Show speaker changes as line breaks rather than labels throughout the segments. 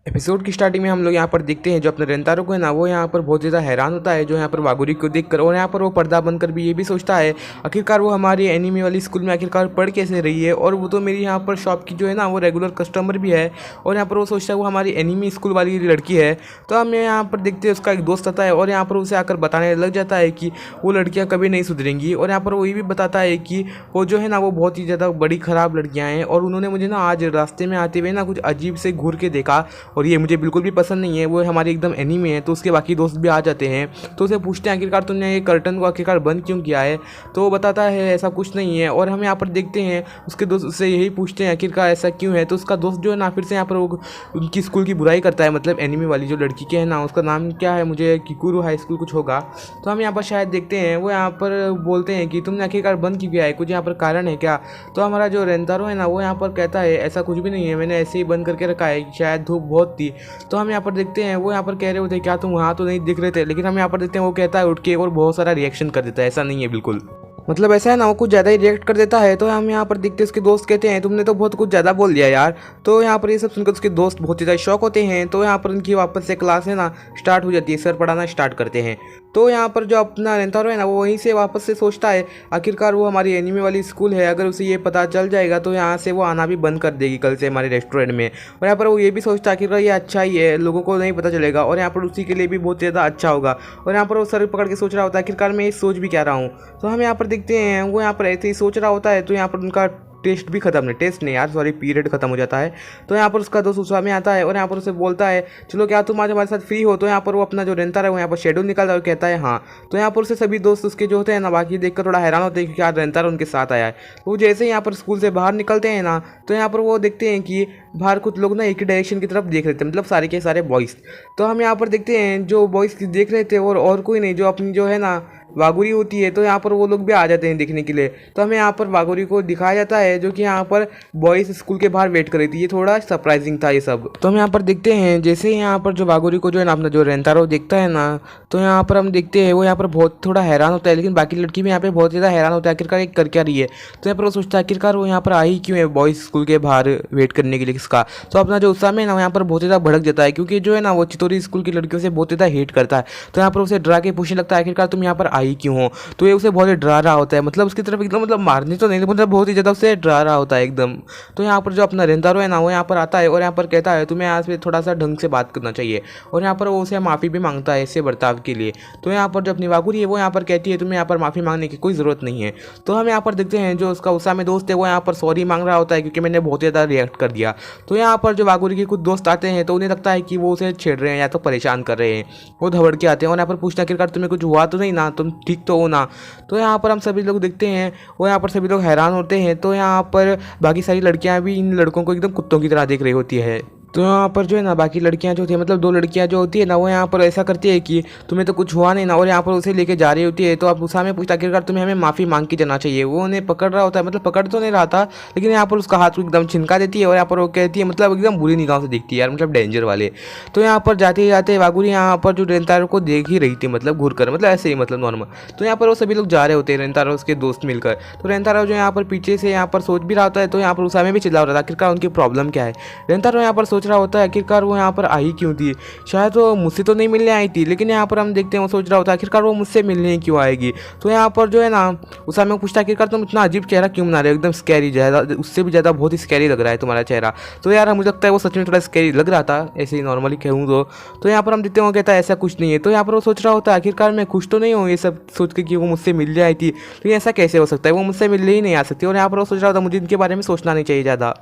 Episode की starting में हम लोग यहाँ पर देखते हैं जो अपने रेंतारो को है ना, वो यहाँ पर बहुत ज़्यादा हैरान होता है जो यहाँ पर वागुरी को देखकर, और यहाँ पर वो पर्दा बनकर भी ये भी सोचता है आखिरकार वो हमारी एनिमी वाली स्कूल में आखिरकार पढ़ कैसे रही है, और वो तो मेरी यहाँ पर शॉप की जो है ना वो रेगुलर कस्टमर भी है, और यहाँ पर वो सोचता है वो हमारी एनिमी स्कूल वाली लड़की है। तो हमें यहाँ पर देखते हैं उसका एक दोस्त आता है और यहाँ पर उसे आकर बताने लग जाता है कि वो लड़कियाँ कभी नहीं सुधरेंगी, और यहाँ पर वो ये भी बताता है कि वो जो है ना वो बहुत ही ज़्यादा बड़ी ख़राब लड़कियाँ हैं, और उन्होंने मुझे ना आज रास्ते में आते हुए ना कुछ अजीब से घूर के देखा, और ये मुझे बिल्कुल भी पसंद नहीं है, वो हमारी एकदम एनिमी है। तो उसके बाकी दोस्त भी आ जाते हैं, तो उसे पूछते हैं आखिरकार तुमने ये कर्टन को आखिरकार बंद क्यों किया है। तो वो बताता है ऐसा कुछ नहीं है, और हम यहाँ पर देखते हैं उसके दोस्त उससे यही पूछते हैं आखिरकार ऐसा क्यों है। तो उसका दोस्त जो है ना फिर से यहाँ पर उनकी स्कूल की बुराई करता है, मतलब एनिमी वाली जो लड़की के है ना, उसका नाम क्या है, मुझे किकुरु हाई स्कूल कुछ होगा। तो हम यहाँ पर शायद देखते हैं वो यहाँ पर बोलते हैं कि तुमने आखिरकार बंद क्यों किया है, कुछ यहाँ पर कारण है क्या। तो हमारा जो रेंतारो है ना वो यहाँ पर कहता है ऐसा कुछ भी नहीं है, मैंने ऐसे ही बंद करके रखा है, शायद धूप बहुत थी। तो हम यहाँ पर देखते हैं वो यहाँ पर कह रहे होते क्या तुम वहाँ तो नहीं दिख रहे थे, लेकिन हम यहाँ पर देखते हैं वो कहता है उठ के और बहुत सारा रिएक्शन कर देता है, ऐसा नहीं है बिल्कुल, मतलब ऐसा है ना वो कुछ ज़्यादा ही रिएक्ट कर देता है। तो हम यहाँ पर देखते हैं उसके दोस्त कहते हैं तुमने तो बहुत कुछ ज़्यादा बोल दिया यार। तो यहाँ पर ये सब सुनकर उसके दोस्त बहुत ज़्यादा शौक होते हैं। तो यहाँ पर उनकी वापस से क्लास है ना स्टार्ट हो जाती है, सर पढ़ाना स्टार्ट करते हैं। तो यहाँ पर जो अपना रेंतारो है ना वो वहीं से वापस से सोचता है आखिरकार वो हमारी एनिमे वाली स्कूल है, अगर उसे ये पता चल जाएगा तो यहाँ से वो आना भी बंद कर देगी कल से हमारे रेस्टोरेंट में। और यहाँ पर वो ये भी सोचता है आखिरकार ये अच्छा ही है, लोगों को नहीं पता चलेगा, और यहाँ पर उसी के लिए भी बहुत ज़्यादा अच्छा होगा। और यहाँ पर वो सर पकड़ के सोच रहा होता है आखिरकार मैं ये सोच भी क्या रहा हूँ। तो हम यहाँ पर देखते हैं वो यहाँ पर ऐसे ही सोच रहा होता है। तो यहाँ पर उनका टेस्ट भी खत्म नहीं, टेस्ट नहीं यार सॉरी, पीरियड खत्म हो जाता है। तो यहाँ पर उसका दोस्त उस में आता है और यहाँ पर उसे बोलता है चलो क्या तुम आज हमारे साथ फ्री हो। तो यहाँ पर वो अपना जो रेंतारो है वो यहाँ पर शेड्यूल निकालता है और कहता है हाँ। तो यहाँ पर उसे सभी दोस्त उसके जो होते हैं ना बाकी देखकर थोड़ा हैरान होते हैं कि यार रेंतारो उनके साथ आया है। वो जैसे ही यहाँ पर स्कूल से बाहर निकलते हैं ना, तो यहाँ पर वो देखते हैं कि बाहर कुछ लोग ना एक ही डायरेक्शन की तरफ देख रहे थे, मतलब सारे के सारे बॉयज़। तो हम यहाँ पर देखते हैं जो बॉयज़ देख रहे थे और कोई नहीं, जो अपनी जो है ना वागुरी होती है। तो यहाँ पर वो लोग भी आ जाते हैं देखने के लिए। तो हमें यहाँ पर वागुरी को दिखाया जाता है जो कि यहाँ पर बॉयज़ स्कूल के बाहर वेट कर रही थी। ये थोड़ा सरप्राइजिंग था ये सब। तो हम यहाँ पर देखते हैं जैसे ही यहाँ पर जो वागुरी को जो है ना अपना जो रेंतारो देखता है ना, तो यहाँ पर हम देखते हैं वो यहाँ पर बहुत थोड़ा हैरान होता है, लेकिन बाकी लड़की भी यहाँ पर बहुत ज़्यादा हैरान होता है आखिरकार एक कर क्या रही है। तो यहाँ पर वो सोचता है आखिरकार वो यहाँ पर आई क्यों है बॉयज़ स्कूल के बाहर वेट करने के लिए किसका। तो अपना जो उसामे है ना यहाँ पर बहुत ज़्यादा भड़क जाता है, क्योंकि जो है ना वो चितोरी स्कूल की लड़कियों से बहुत ज़्यादा हेट करता है। तो यहाँ पर उसे डरा के पूछने लगता है आखिरकार तुम यहाँ पर आई क्यों हो। तो ये उसे बहुत ही डरा रहा होता है, मतलब उसकी तरफ एकदम मतलब मारने तो नहीं, मतलब बहुत ही ज़्यादा उसे डरा रहा होता है एकदम। तो यहाँ पर जो अपना रेंतारो है ना वो यहाँ पर आता है और यहाँ पर कहता है तुम्हें आज से थोड़ा सा ढंग से बात करना चाहिए, और यहाँ पर वो उसे माफ़ी भी मांगता है ऐसे बर्ताव के लिए। तो यहाँ पर जो अपनी वागुरी है वो यहाँ पर कहती है तुम्हें यहाँ पर माफ़ी मांगने की कोई ज़रूरत नहीं है। तो हम यहाँ पर देखते हैं जो उसका उसामे दोस्त है वो यहाँ पर सॉरी मांग रहा होता है क्योंकि मैंने बहुत ज़्यादा रिएक्ट कर दिया। तो यहाँ पर जो वागुरी के कुछ दोस्त आते हैं तो उन्हें लगता है कि वो उसे छेड़ रहे हैं या तो परेशान कर रहे हैं। वो धबड़ के आते हैं और यहाँ पर पूछते हैं आखिरकार तुम्हें कुछ हुआ तो नहीं ना, तुम ठीक तो हो ना। तो यहाँ पर हम सभी लोग देखते हैं वो यहाँ पर सभी लोग हैरान होते हैं। तो यहाँ पर बाकी सारी लड़कियाँ भी इन लड़कों को एकदम कुत्तों की तरह देख रही होती है। तो यहाँ पर जो है ना बाकी लड़कियाँ जो थी, मतलब दो लड़कियाँ जो होती है ना वो यहाँ पर ऐसा करती है कि तुम्हें तो कुछ हुआ नहीं ना, और यहाँ पर उसे लेके जा रही होती है। तो आप उसा में पूछता आखिरकार तुम्हें हमें माफ़ी मांग के जाना चाहिए। वो उन्हें पकड़ रहा होता है, मतलब पकड़ तो नहीं रहा था, लेकिन यहाँ पर उसका हाथ को एकदम छिनका देती है और यहाँ पर वो कहती है, मतलब एकदम बुरी निगाहों से देखती है यार, मतलब डेंजर वाले। तो यहाँ पर जाते जाते वागुरी यहाँ पर जो रेंतारो को देख ही रही थी, मतलब घूर कर, मतलब ऐसे ही मतलब नॉर्मल। तो यहाँ पर वो सभी लोग जा रहे होते हैं रेंतारो उसके दोस्त मिलकर। तो रेंतारो जो यहाँ पर पीछे से यहाँ पर सोच भी रहा होता है, तो यहाँ पर उसा में भी चिल्ला रहा था आखिरकार उनकी प्रॉब्लम क्या है। रेंतारो यहाँ पर सोच रहा होता है आखिरकार वो यहाँ पर आई क्यों थी, शायद वो मुझसे तो नहीं मिलने आई थी, लेकिन यहाँ पर हम देखते हैं वो सोच रहा होता है आखिरकार वो मुझसे मिलने क्यों आएगी। तो यहाँ पर जो है ना उसा में पूछता है आखिरकार तुम इतना अजीब चेहरा क्यों बना रहे हो, एकदम स्कैरी, ज़्यादा उससे भी ज़्यादा बहुत ही स्कैरी लग रहा है तुम्हारा चेहरा। तो यार मुझे लगता है वो सच में थोड़ा स्कैरी लग रहा था, ऐसे ही नॉर्मली कहूँ तो यहाँ पर हम देखते हैं वो कहता है ऐसा कुछ नहीं है। तो यहाँ पर वो सोच रहा होता है आखिरकार मैं खुश तो नहीं हूँ ये सब सोच के कि वो मुझसे मिलने आई थी, लेकिन ऐसा कैसे हो सकता है, वो मुझसे मिलने ही नहीं आ सकती। और यहाँ पर वो सोच रहा होता मुझे इनके बारे में सोचना नहीं चाहिए ज़्यादा।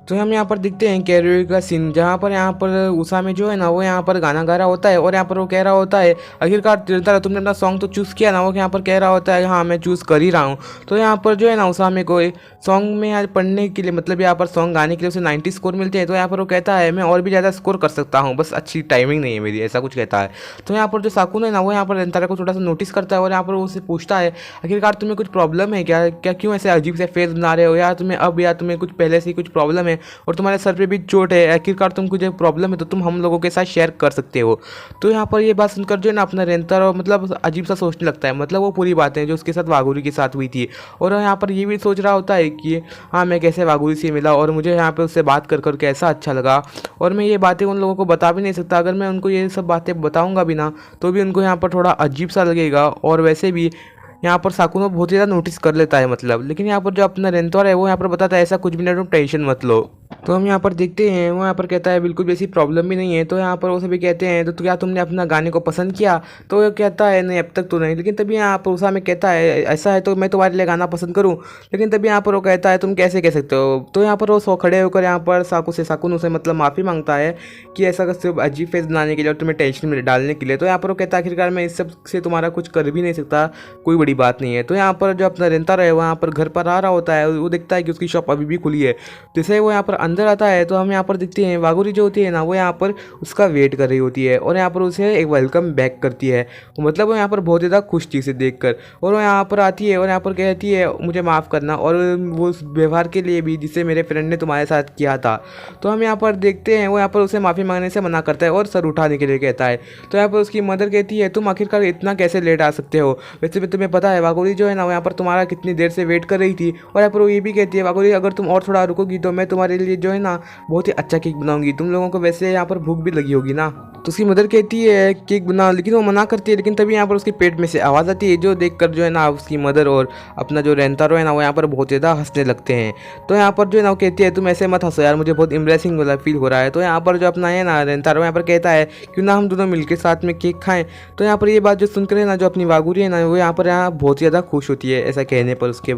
तो हम यहाँ पर देखते हैं कैरियर का सीन, जहाँ पर यहाँ पर उषा में जो है ना वो यहाँ पर गाना गा रहा होता है, और यहाँ पर वो कह रहा होता है आखिरकार तुमने अपना सॉन्ग तो चूज़ किया ना। वो यहाँ पर कह रहा होता है हाँ मैं चूज़ कर ही रहा हूँ। तो यहाँ पर जो है ना उषा में कोई सॉन्ग में यहाँ पढ़ने के लिए, मतलब यहाँ पर सॉन्ग गाने के लिए उसे 90 स्कोर मिलते हैं। तो यहाँ पर वो कहता है मैं और भी ज़्यादा स्कोर कर सकता हूँ, बस अच्छी टाइमिंग नहीं है मेरी, ऐसा कुछ कहता है। तो यहाँ पर जो साकुन है ना वो यहाँ पर रेंतारो को थोड़ा सा नोटिस करता है और यहाँ पर उसे पूछता है आखिरकार तुम्हें कुछ प्रॉब्लम है क्या, क्यों ऐसे अजीब से फेस बना रहे हो, या तुम्हें अब या तुम्हें कुछ पहले से ही कुछ प्रॉब्लम है। हैं और तुम्हारे सर पे भी चोट है, आखिरकार तुमको जो प्रॉब्लम है तो तुम हम लोगों के साथ शेयर कर सकते हो। तो यहाँ पर ये बात सुनकर जो है ना अपना रेंतारो मतलब अजीब सा सोचने लगता है, मतलब वो पूरी बातें जो उसके साथ वागुरी के साथ हुई थी, और यहाँ पर ये भी सोच रहा होता है कि हाँ मैं कैसे वागुरी से मिला और मुझे यहाँ पे उससे बात कर कर कैसा अच्छा लगा, और मैं ये बातें उन लोगों को बता भी नहीं सकता। अगर मैं उनको ये सब बातें बताऊँगा भी ना तो भी उनको यहाँ पर थोड़ा अजीब सा लगेगा, और वैसे भी यहाँ पर साकुनो बहुत ज़्यादा नोटिस कर लेता है मतलब। लेकिन यहाँ पर जो अपना रेंतोर है वो यहाँ पर बताता है ऐसा कुछ भी नहीं, तुम टेंशन मत लो। तो हम यहाँ पर देखते हैं वो यहाँ पर कहता है बिल्कुल भी ऐसी प्रॉब्लम भी नहीं है। तो यहाँ पर वो सभी कहते हैं तो क्या तुमने अपना गाने को पसंद किया, तो वो कहता है नहीं अब तक तो नहीं। लेकिन तभी यहाँ पर उषा में कहता है ऐसा है तो मैं तुम्हारे लिए गाना पसंद करूँ। लेकिन तभी यहाँ पर वो कहता है तुम कैसे कह सकते हो। तो यहाँ पर वो सो खड़े होकर यहाँ पर साकुनो से मतलब माफ़ी मांगता है कि ऐसा सिर्फ अजीब फेस बनाने के लिए और तुम्हें टेंशन में डालने के लिए। तो यहाँ पर वो कहता है आखिरकार मैं इस सब से तुम्हारा कुछ कर भी नहीं सकता, कोई बड़ी बात नहीं है। तो यहाँ पर जो अपना रेंतारो है वहाँ पर घर पर आ रहा होता है, वो देखता है कि उसकी शॉप अभी भी खुली है। जैसे वो यहाँ पर अंदर आता है तो हम यहाँ पर देखते हैं वागुरी जो होती है ना वो यहाँ पर उसका वेट कर रही होती है और यहाँ पर उसे एक वेलकम बैक करती है। मतलब वो यहाँ पर बहुत ज़्यादा खुश थी इसे देखकर, और वो यहाँ पर आती है और यहाँ पर कहती है मुझे माफ़ करना और वो उस व्यवहार के लिए भी जिसे मेरे फ्रेंड ने तुम्हारे साथ किया था। तो हम यहाँ पर देखते हैं वो यहाँ पर उसे माफ़ी मांगने से मना करता है और सर उठाने के लिए कहता है। तो यहाँ पर उसकी मदर कहती है तुम आखिरकार इतना कैसे लेट आ सकते हो, वैसे भी तुम्हें पता है वागुरी जो है ना वो यहाँ पर तुम्हारा कितनी देर से वेट कर रही थी। और यहाँ पर वो ये भी कहती है वागुरी अगर तुम और थोड़ा रुकोगी तो मैं तुम्हारे लिए जो है ना बहुत ही अच्छा केक बनाऊंगी, तुम लोगों को वैसे यहाँ पर भूख भी लगी होगी ना। तो उसकी मदर कहती है केक बना, लेकिन वो मना करती है। लेकिन तभी यहाँ पर उसके पेट में से आवाज़ आती है जो देखकर जो है ना उसकी मदर और अपना जो रेंतारो है ना वो यहाँ पर बहुत ज़्यादा हंसने लगते हैं। तो यहाँ पर जो है ना वो कहती है तुम ऐसे मत हंसो यार, मुझे बहुत एम्ब्रेसिंग वाला फील हो रहा है। तो यहाँ पर जो अपना है ना रेंतारो यहाँ पर कहता है क्यों ना हम दोनों मिलकर साथ में केक खाएं। तो यहाँ पर ये बात जो सुनकर है ना जो अपनी वागुरी है ना वो यहाँ पर बहुत ज़्यादा खुश होती है ऐसा कहने पर उसके।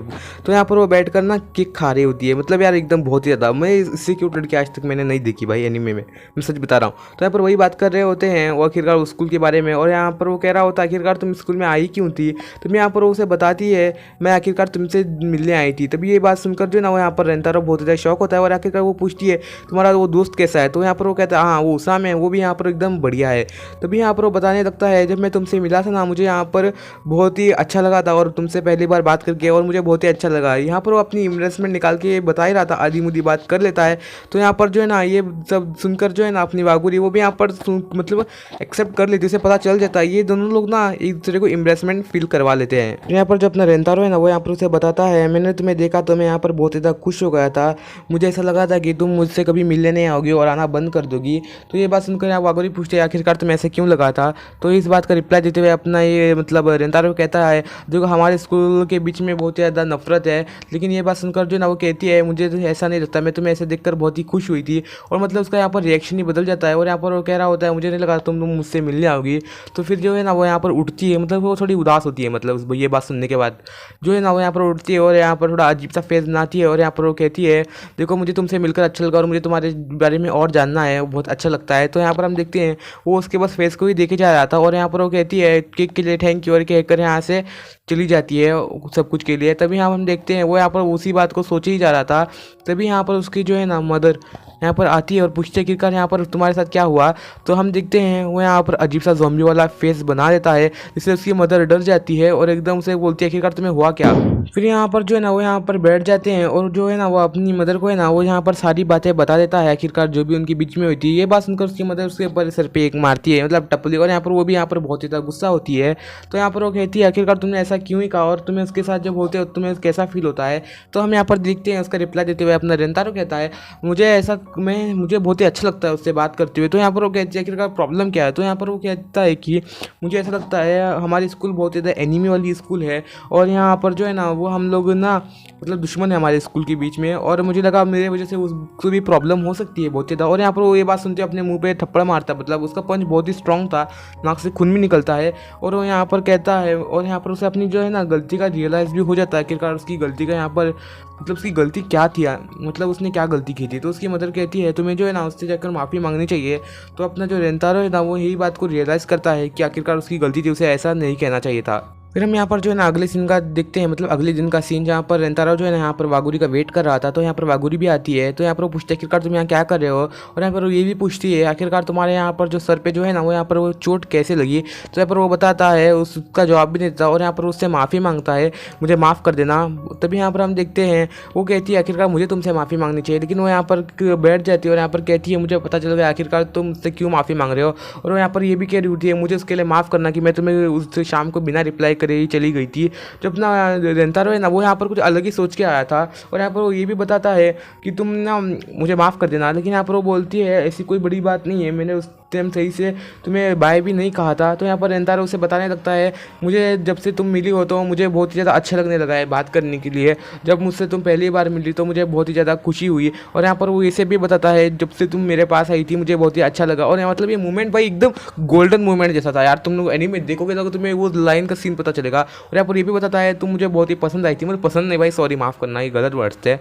तो यहाँ पर वो बैठ कर ना केक खा रही होती है, मतलब यार एकदम बहुत ही ज़्यादा। मैं इससे क्यूट लड़की आज तक मैंने नहीं देखी भाई एनीमे में, मैं सच बता रहा हूँ। तो यहाँ पर वही बात कर रहे होते हैं वो आखिरकार स्कूल के बारे में, और यहाँ पर वो कह रहा होता है आखिरकार तुम स्कूल में आई क्यों थी। तो मैं यहाँ पर उसे बताती है मैं आखिरकार तुमसे मिलने आई थी। तभी ये बात सुनकर जो ना वो यहाँ पर रेंतारो बहुत ज़्यादा शौक होता है और आखिरकार वो पूछती है तुम्हारा वो दोस्त कैसा है। तो यहाँ पर वो कहता है हाँ वो उषा में वो भी यहाँ पर एकदम बढ़िया है। तभी यहाँ पर वो बताने लगता है जब मैं तुमसे मिला था ना मुझे यहाँ पर बहुत ही अच्छा लगा था और तुमसे पहली बार बात करके और मुझे बहुत ही अच्छा लगा। यहाँ पर वो अपनी इन्वेस्टमेंट निकाल के बता ही रहा था, आधी मुदी बात कर लेता है। तो यहाँ पर जो है ना ये सब सुनकर जो है ना अपनी वागुरी वो भी यहाँ पर मतलब एक्सेप्ट कर लेती है, उसे पता चल जाता है ये दोनों लोग ना एक दूसरे को इम्प्रेसमेंट फील करवा लेते हैं। यहाँ पर जो अपना रेंतारो है ना वो यहाँ पर उसे बताता है मैंने तुम्हें देखा तो मैं यहाँ पर बहुत ज़्यादा खुश हो गया था, मुझे ऐसा लगा था कि तुम मुझसे कभी मिलने नहीं आओगी और आना बंद कर दोगी। तो ये बात सुनकर यहाँ वागुरी पूछते हैं आखिरकार तुम्हें ऐसे क्यों लगा था। तो इस बात का रिप्लाई देते हुए अपना ये मतलब रेंतारो कहता है जो हमारे स्कूल के बीच में बहुत ज़्यादा नफरत है, लेकिन ये बात सुनकर जो ना वो कहती है मुझे तो ऐसा नहीं लगता, मैं तुम्हें ऐसे देखकर बहुत ही खुश हुई थी। और मतलब उसका यहाँ पर रिएक्शन ही बदल जाता है और यहाँ पर वो कह रहा होता है मुझे नहीं लगा तुम मुझसे मिलने आओगी। तो फिर जो है ना वो यहाँ पर उठती है, मतलब वो थोड़ी उदास होती है, मतलब ये बात सुनने के बाद जो है ना वो यहाँ पर उठती है और यहाँ पर थोड़ा अजीब सा फेस बनाती है और यहाँ पर वो कहती है देखो मुझे तुमसे मिलकर अच्छा लगा और मुझे तुम्हारे बारे में और जानना है, बहुत अच्छा लगता है। तो यहाँ पर हम देखते हैं वो उसके बस फेस को ही देखे जा रहा था और यहाँ पर वो कहती है केक के लिए थैंक यू और कहकर यहाँ से चली जाती है सब कुछ के लिए। तभी यहाँ हम देखते हैं वो यहाँ पर उसी बात को सोच ही जा रहा था। तभी यहाँ पर उसकी जो है ना मदर यहाँ पर आती है और पूछते हैं कि यहाँ पर तुम्हारे साथ क्या हुआ। तो हम देखते हैं वो यहाँ पर अजीब सा ज़ॉम्बी वाला फेस बना देता है जिससे उसकी मदर डर जाती है और एकदम से बोलती है आखिरकार तुम्हें हुआ क्या। फिर यहाँ पर जो है ना वो यहाँ पर बैठ जाते हैं और जो है ना वो अपनी मदर को है ना वो यहाँ पर सारी बातें बता देता है आखिरकार जो भी उनके बीच में हुई थी। ये बात सुनकर उसकी मदर उसके ऊपर सर पे एक मारती है मतलब टपली, और यहाँ पर वो भी यहाँ पर बहुत ज़्यादा गुस्सा होती है। तो यहाँ पर वो कहती है आखिरकार तुमने ऐसा क्यों ही कहा और तुम्हें उसके साथ जब होते हो तुम्हें कैसा फील होता है। तो हम यहाँ पर देखते हैं उसका रिप्लाई देते हुए अपना रेंतारो कहता है मुझे बहुत ही अच्छा लगता है उससे बात करते हुए। तो यहाँ पर वो कहती है आखिरकार प्रॉब्लम क्या है। तो यहाँ पर वो कहता है कि मुझे ऐसा लगता है हमारी स्कूल बहुत ज़्यादा एनीमी वाली स्कूल है और यहाँ पर जो है ना वो हम लोग ना मतलब दुश्मन है हमारे स्कूल के बीच में, और मुझे लगा मेरे वजह से उसको भी प्रॉब्लम हो सकती है बहुत ज़्यादा। और यहाँ पर वो ये बात सुनते अपने मुंह पे थप्पड़ मारता है, मतलब उसका पंच बहुत ही स्ट्रॉन्ग था, नाक से खून भी निकलता है। और वो यहाँ पर कहता है और यहाँ पर उसे अपनी जो है ना गलती का रियलाइज़ भी हो जाता है आखिरकार उसकी गलती का यहाँ पर मतलब उसकी गलती क्या थी, मतलब उसने क्या गलती की थी। तो उसकी मदर कहती है तुम्हें जो है ना उससे जाकर माफ़ी मांगनी चाहिए। तो अपना जो रेंतारो है ना वो यही बात को रियलाइज़ करता है कि आखिरकार उसकी गलती थी, उसे ऐसा नहीं कहना चाहिए था। फिर हम यहाँ पर जो है ना अगले सीन का देखते हैं, मतलब अगले दिन का सीन, जहाँ पर रेंतारो जो है ना यहाँ पर वागुरी का वेट कर रहा था। तो यहाँ पर वागुरी भी आती है। तो यहाँ पर वो पूछते हैं आखिरकार तुम यहाँ क्या कर रहे हो, और यहाँ पर वो ये भी पूछती है आखिरकार तुम्हारे यहाँ पर जो सर पे जो है ना वो यहाँ पर वो चोट कैसे लगी। तो यहाँ पर वो बताता है, उसका जवाब भी नहीं देता और यहाँ पर उससे माफ़ी मांगता है, मुझे माफ़ कर देना। तभी यहाँ पर हम देखते हैं वो कहती है आखिरकार मुझे तुमसे माफ़ी मांगनी चाहिए, लेकिन वो यहाँ पर बैठ जाती है और यहाँ पर कहती है मुझे पता चल गया आखिरकार तुम मुझसे क्यों माफ़ी मांग रहे हो। और वो यहाँ पर ये भी कह रही होती है मुझे उसके लिए माफ़ करना कि मैं तुम्हें उस शाम को बिना रिप्लाई करे ही चली गई थी। जो अपना रेंतारो है ना वो यहाँ पर कुछ अलग ही सोच के आया था, और यहाँ पर वो ये भी बताता है कि तुम ना मुझे माफ़ कर देना। लेकिन यहाँ पर वो बोलती है ऐसी कोई बड़ी बात नहीं है, मैंने उस टाइम सही से तुम्हें बाय भी नहीं कहा था। तो यहाँ पर रेंतारो उसे बताने लगता है मुझे जब से तुम मिली हो तो मुझे बहुत ही ज़्यादा अच्छा लगने लगा है बात करने के लिए। जब मुझसे तुम पहली बार मिली तो मुझे बहुत ही ज़्यादा खुशी हुई। और यहाँ पर वो इसे भी बताता है जब से तुम मेरे पास आई थी मुझे बहुत ही अच्छा लगा। और मतलब ये मूवमेंट भाई एकदम गोल्डन मूवमेंट जैसा था यार, तुम लोग एनीमे देखोगे तो तुम्हें वो लाइन का सीन पता चलेगा। और यहाँ पर ये भी बताता है तुम मुझे बहुत ही पसंद आई थी, मुझे पसंद नहीं भाई, सॉरी माफ़ करना, ये गलत वर्ड्स थे।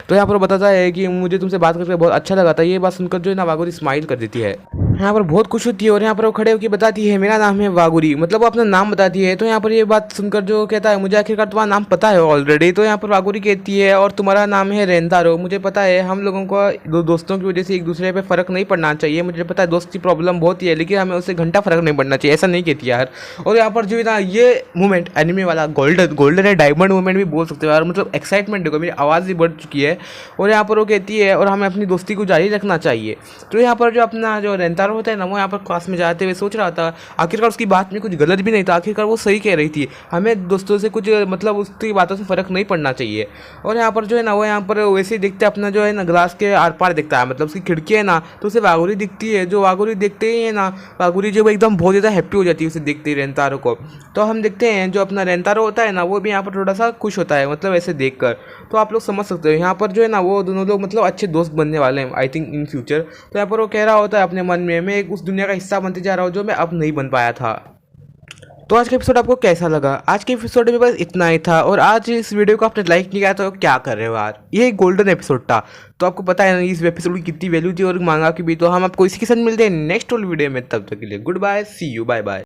तो यहाँ पर बताता है कि मुझे तुमसे बात करके बहुत अच्छा लगा था। ये बात सुनकर जो है ना वागुरी स्माइल कर देती है, यहाँ पर बहुत खुश होती है। और यहाँ पर वो खड़े होकर बताती है मेरा नाम है वागुरी, मतलब वो अपना नाम बताती है। तो यहाँ पर ये बात सुनकर जो कहता है मुझे आखिरकार तुम्हारा नाम पता है ऑलरेडी। तो यहाँ पर वागुरी कहती है और तुम्हारा नाम है रेंतारो, मुझे पता है हम लोगों को दोस्तों की वजह से एक दूसरे पे फ़र्क नहीं पड़ना चाहिए, मुझे पता है दोस्त की प्रॉब्लम बहुत ही है लेकिन हमें उससे घंटा फ़र्क नहीं पड़ना चाहिए, ऐसा नहीं कहती यार। और यहाँ पर जो है ना ये मूवमेंट एनिमे वाला गोल्डन है, डायमंड मूवमेंट भी बोल सकते हो यार, मतलब एक्साइटमेंट देखो, मेरी आवाज़ भी बढ़ चुकी है। और यहाँ पर वो कहती है और हमें अपनी दोस्ती को जारी रखना चाहिए। तो यहाँ पर जो अपना जो रेंतारो होता है ना वो यहाँ पर क्लास में जाते हुए सोच रहा था आखिरकार उसकी बात में कुछ गलत भी नहीं था, आखिरकार वो सही कह रही थी, हमें दोस्तों से कुछ मतलब उसकी बातों से फ़र्क नहीं पड़ना चाहिए। और यहाँ पर जो है ना वो यहाँ पर वैसे ही देखते अपना जो है ना ग्लास के आर पार दिखता है, मतलब उसकी खिड़की है ना तो उसे वागुरी दिखती है। जो वागुरी देखते ही है ना वागुरी जो एकदम बहुत ज़्यादा हैप्पी हो जाती है उसे देखते ही रेंतारो को। तो हम देखते हैं जो अपना रेंतारो होता है ना वो भी यहाँ पर थोड़ा सा खुश होता है, मतलब ऐसे देख कर। तो आप लोग समझ सकते हो यहाँ पर जो है ना वो दोनों लोग मतलब अच्छे दोस्त बनने वाले हैं आई थिंक इन फ्यूचर। तो यहाँ पर वो कह रहा होता है अपने मन में मैं एक उस दुनिया का हिस्सा बनते जा रहा हूँ जो मैं अब नहीं बन पाया था। तो आज का एपिसोड आपको कैसा लगा? आज के एपिसोड में बस इतना ही था। और आज इस वीडियो को आपने लाइक नहीं किया तो क्या कर रहे हो यार, ये गोल्डन एपिसोड था। तो आपको पता है ना इस एपिसोड की कितनी वैल्यू थी और मांगा की भी। तो हम आपको इसी के साथ मिलते हैं नेक्स्ट वीडियो में, तब तक के लिए goodbye, see you, bye bye.